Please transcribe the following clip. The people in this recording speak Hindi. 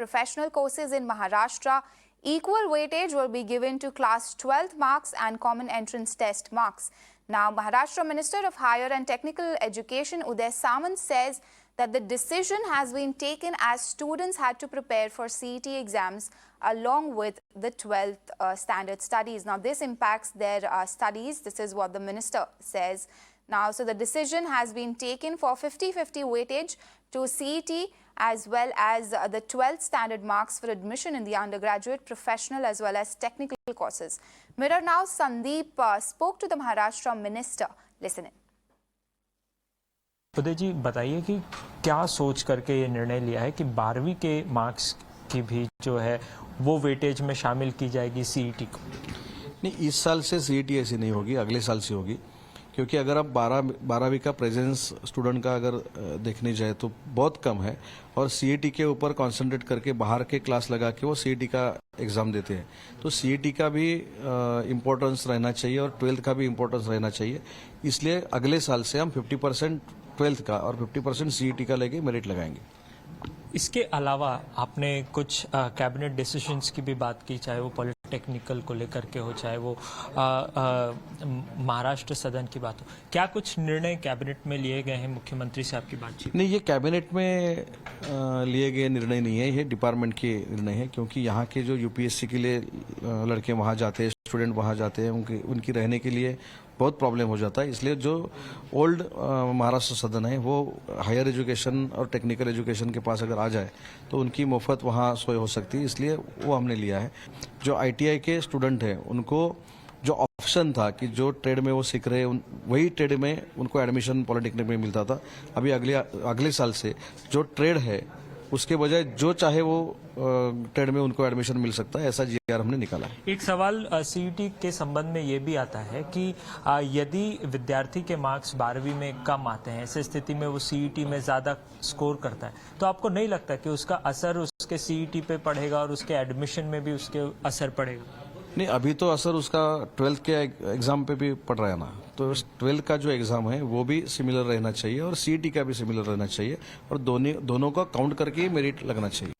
professional courses in Maharashtra, equal weightage will be given to class 12th marks and common entrance test marks. Now, Maharashtra Minister of Higher and Technical Education Uday Samant says that the decision has been taken as students had to prepare for CET exams along with the 12th standard studies. Now, this impacts their studies. This is what the minister says. Now, so the decision has been taken for 50-50 weightage to CET as well as the 12th standard marks for admission in the undergraduate, professional as well as technical courses. Mirror Now, Sandeep spoke to the Maharashtra minister. Listen in. उदय जी, बताइए कि क्या सोच करके ये निर्णय लिया है कि 12वीं के मार्क्स की भी जो है वो वेटेज में शामिल की जाएगी सीईटी को? नहीं, इस साल से सीईटी ऐसी नहीं होगी, अगले साल से होगी, क्योंकि अगर आप 12वीं का प्रेजेंस स्टूडेंट का अगर देखने जाए तो बहुत कम है और सीईटी के ऊपर कंसंट्रेट करके बाहर के क्लास लगा के वो सीईटी का एग्जाम देते हैं। तो सीईटी का भी इम्पोर्टेंस रहना चाहिए और 12th का भी इम्पोर्टेंस रहना चाहिए। इसलिए अगले साल से हम 50% 12th का और 50% सीईटी का लेके मेरिट लगाएंगे। इसके अलावा आपने कुछ कैबिनेट डिसीजंस की भी बात की, चाहे वो पॉलिटेक्निकल को लेकर के हो, चाहे वो महाराष्ट्र सदन की बात हो। क्या कुछ निर्णय कैबिनेट में लिए गए हैं मुख्यमंत्री से आपकी बातचीत? नहीं, ये कैबिनेट में लिए गए निर्णय नहीं है, ये डिपार्टमेंट के निर्णय है, क्योंकि यहाँ के जो यूपीएससी के लिए लड़के वहाँ जाते हैं, स्टूडेंट वहाँ जाते हैं, उनकी रहने के लिए बहुत प्रॉब्लम हो जाता है। इसलिए जो ओल्ड महाराष्ट्र सदन है वो हायर एजुकेशन और टेक्निकल एजुकेशन के पास अगर आ जाए तो उनकी मुफ्त वहाँ सोई हो सकती है, इसलिए वो हमने लिया है। जो आईटीआई के स्टूडेंट हैं उनको जो ऑप्शन था कि जो ट्रेड में वो सीख रहे हैं वही ट्रेड में उनको एडमिशन पॉलिटेक्निक में मिलता था, अभी अगले साल से जो ट्रेड है उसके बजाय जो चाहे वो ट्रेड में उनको एडमिशन मिल सकता है, ऐसा जीआर हमने निकाला है। एक सवाल सीईटी के संबंध में ये भी आता है कि यदि विद्यार्थी के मार्क्स 12वीं में कम आते हैं, ऐसी स्थिति में वो सीईटी में ज्यादा स्कोर करता है, तो आपको नहीं लगता कि उसका असर उसके सीईटी पे पड़ेगा और उसके एडमिशन में भी उसके असर पड़ेगा? नहीं, अभी तो असर उसका 12th के एग्जाम पे भी पड़ रहा है ना, तो 12th का जो एग्जाम है वो भी सिमिलर रहना चाहिए और सीईटी का भी सिमिलर रहना चाहिए और दोनों का काउंट करके मेरिट लगना चाहिए।